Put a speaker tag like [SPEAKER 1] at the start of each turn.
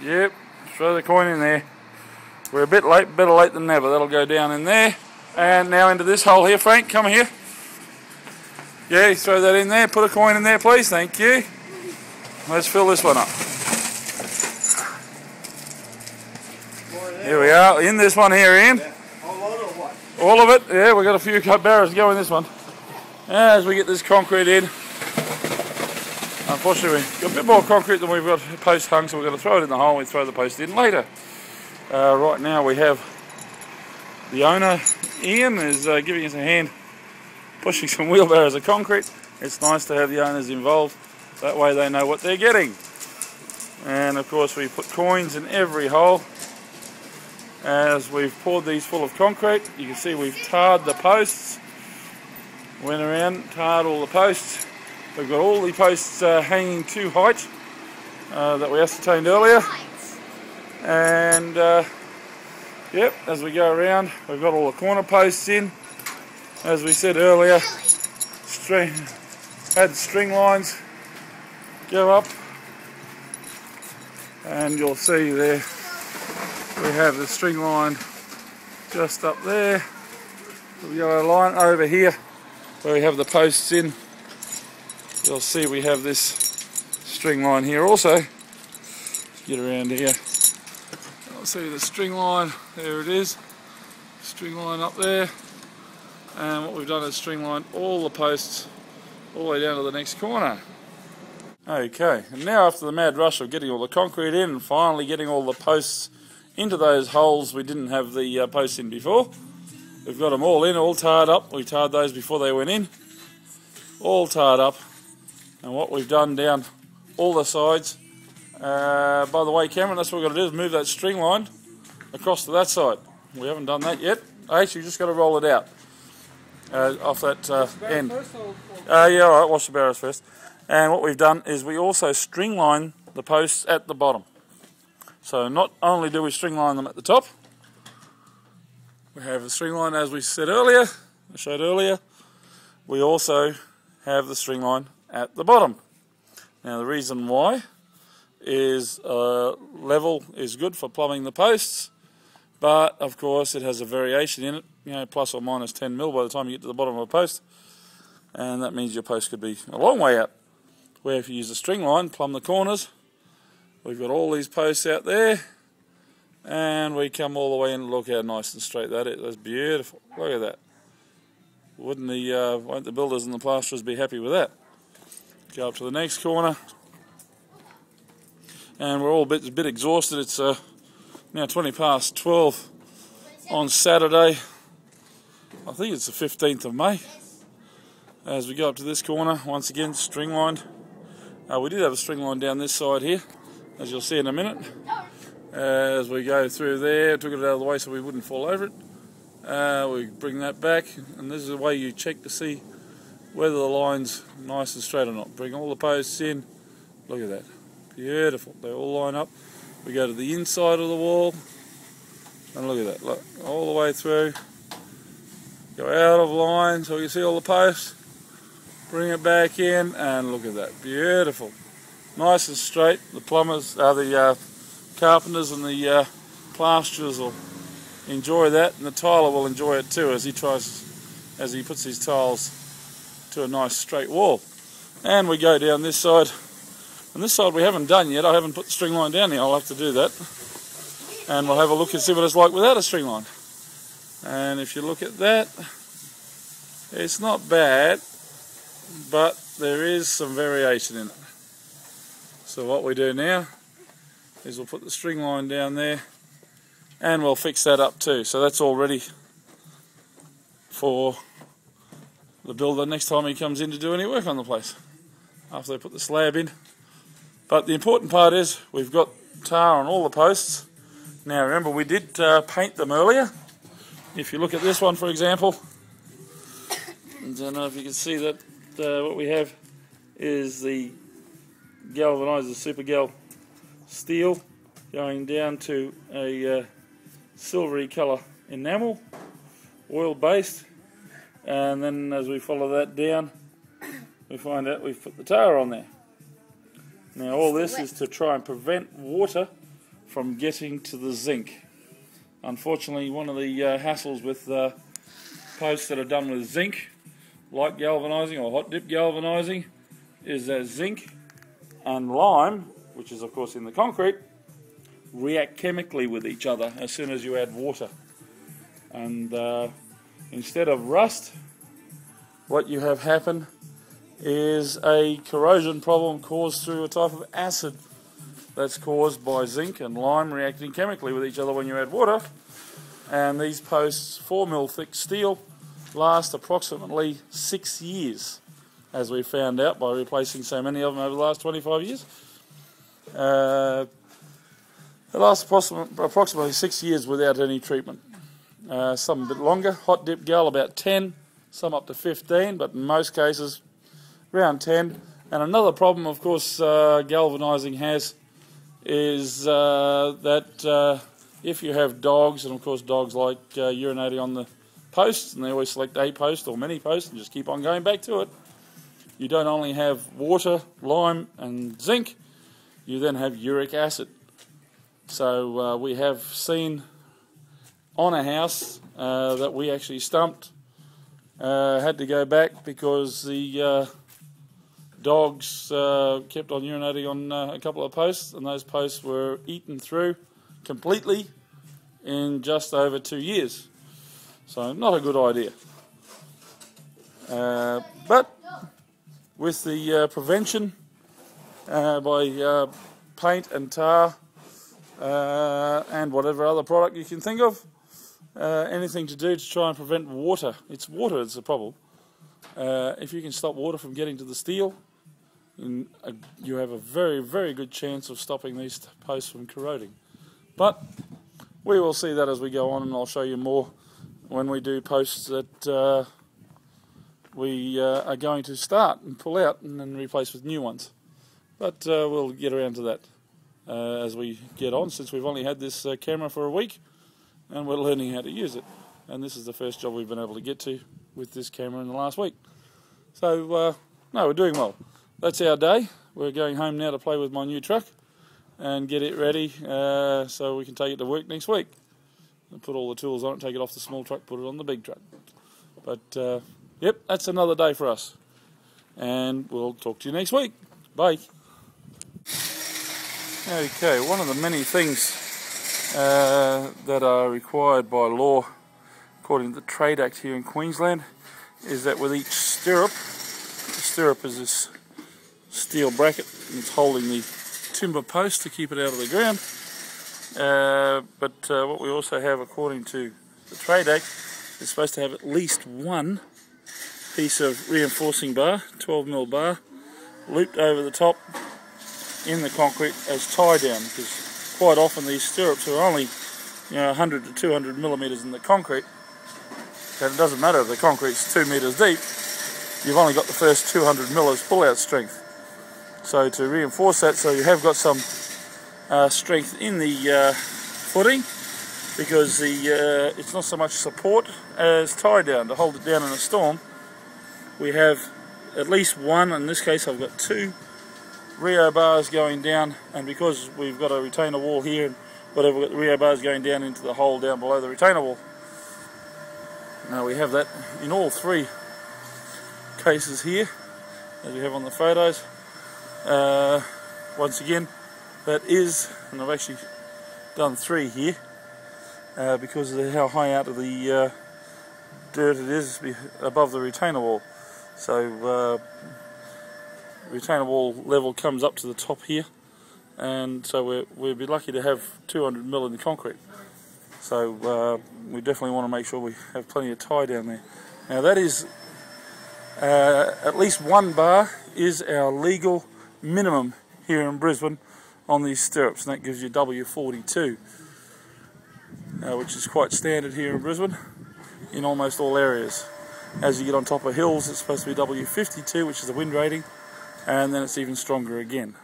[SPEAKER 1] Yep, throw the coin in there. We're a bit late, better late than never. That'll go down in there. And now into this hole here, Frank, come here. Yeah, throw that in there, put a coin in there please, thank you. Let's fill this one up. Here we are, in this one here, Ian.
[SPEAKER 2] Yeah.
[SPEAKER 1] All of it, yeah, we've got a few barrels to go in this one. As we get this concrete in, unfortunately we've got a bit more concrete than we've got post hung, so we're going to throw it in the hole and we throw the post in later. Right now we have the owner, Ian, is giving us a hand pushing some wheelbarrows of concrete. It's nice to have the owners involved, that way they know what they're getting. And of course we put coins in every hole. As we've poured these full of concrete, you can see we've tarred the posts. Went around, tarred all the posts. We've got all the posts hanging to height that we ascertained earlier. And yep, as we go around, we've got all the corner posts in. As we said earlier, had string lines go up, and you'll see there we have the string line just up there. The yellow line over here where we have the posts in. You'll see we have this string line here also. Get around here. You'll see the string line, there it is. String line up there. And what we've done is string line all the posts all the way down to the next corner. Okay, and now after the mad rush of getting all the concrete in and finally getting all the posts into those holes we didn't have the posts in before, we've got them all in, all tarred up. We tarred those before they went in, all tarred up. And what we've done down all the sides, by the way, Cameron, that's what we've got to do, is move that string line across to that side. We haven't done that yet. Actually, just got to roll it out off that end. Yeah, alright, wash the barrows first. And what we've done is we also string line the posts at the bottom. So not only do we string line them at the top, we have the string line as we said earlier, I showed earlier, we also have the string line at the bottom. Now the reason why is level is good for plumbing the posts, but of course it has a variation in it, you know, plus or minus 10 mil by the time you get to the bottom of a post, and that means your post could be a long way out. Where if you use a string line, plumb the corners, we've got all these posts out there, and we come all the way in. Look how nice and straight that is. That's beautiful. Look at that. Won't the builders and the plasterers be happy with that? Go up to the next corner, and we're all a bit exhausted. It's now 20 past 12 on Saturday. I think it's the 15th of May. As we go up to this corner, once again string lined. We did have a string line down this side here, as you'll see in a minute. As we go through there, took it out of the way so we wouldn't fall over it. We bring that back, and this is the way you check to see whether the line's nice and straight or not. Bring all the posts in. Look at that. Beautiful. They all line up. We go to the inside of the wall, and look at that. Look, all the way through. Go out of line so you see all the posts. Bring it back in, and look at that. Beautiful. Nice and straight. The plumbers, the carpenters and the plasterers will enjoy that, and the tiler will enjoy it too as he puts his tiles to a nice straight wall. And we go down this side, and this side we haven't done yet. I haven't put the string line down here. I'll have to do that, and we'll have a look and see what it's like without a string line. And if you look at that, it's not bad, but there is some variation in it. So what we do now is we'll put the string line down there, and we'll fix that up too. So that's all ready for the builder next time he comes in to do any work on the place, after they put the slab in. But the important part is we've got tar on all the posts. Now remember, we did paint them earlier. If you look at this one, for example, I don't know if you can see that what we have is the galvanised, the super gal steel, going down to a silvery colour enamel, oil based, and then as we follow that down we find out we've put the tar on there. Now all this is to try and prevent water from getting to the zinc. Unfortunately, one of the hassles with posts that are done with zinc, light galvanizing or hot dip galvanizing, is that zinc and lime, which is of course in the concrete, react chemically with each other as soon as you add water. And instead of rust, what you have happen is a corrosion problem caused through a type of acid that's caused by zinc and lime reacting chemically with each other when you add water. And these posts, 4mm thick steel, last approximately 6 years, as we found out by replacing so many of them over the last 25 years. It lasts approximately 6 years without any treatment. Some a bit longer, hot dip gal about 10, some up to 15, but in most cases around 10. And another problem, of course, galvanizing has is that if you have dogs, and of course dogs like urinating on the posts, and they always select a post or many posts and just keep on going back to it, you don't only have water, lime and zinc, you then have uric acid. So we have seen on a house that we actually stumped, had to go back because the dogs kept on urinating on a couple of posts, and those posts were eaten through completely in just over 2 years. So not a good idea. But with the prevention by paint and tar and whatever other product you can think of, anything to do to try and prevent water. It's water that's the problem. If you can stop water from getting to the steel, you have a very, very good chance of stopping these posts from corroding. But we will see that as we go on, and I'll show you more when we do posts that we are going to start and pull out and then replace with new ones. But we'll get around to that as we get on, since we've only had this camera for a week and we're learning how to use it. And this is the first job we've been able to get to with this camera in the last week. So, no, we're doing well. That's our day. We're going home now to play with my new truck and get it ready so we can take it to work next week. And put all the tools on it, take it off the small truck, put it on the big truck. But, yep, that's another day for us. And we'll talk to you next week. Bye. Okay, one of the many things that are required by law, according to the Trade Act here in Queensland, is that with each stirrup, the stirrup is this steel bracket, and it's holding the timber post to keep it out of the ground. But what we also have, according to the Trade Act, is supposed to have at least one piece of reinforcing bar, 12mm bar, looped over the top in the concrete as tie down, because quite often these stirrups are only 100 to 200 millimeters in the concrete, and it doesn't matter if the concrete's 2 meters deep, you've only got the first 200 millers pull out strength. So to reinforce that, so you have got some strength in the footing, because it's not so much support as tie down to hold it down in a storm. We have at least one, in this case I've got two Rio bars going down, and because we've got a retainer wall here and whatever, we've got the Rio bars going down into the hole down below the retainer wall. Now we have that in all three cases here, as we have on the photos. Once again, that is, and I've actually done three here because of how high out of the dirt it is above the retainer wall. So retainer wall level comes up to the top here, and so we'd be lucky to have 200 mil in the concrete. So we definitely want to make sure we have plenty of tie down there. Now that is at least one bar is our legal minimum here in Brisbane on these stirrups, and that gives you W42, which is quite standard here in Brisbane in almost all areas. As you get on top of hills, it's supposed to be W52, which is the wind rating, and then it's even stronger again.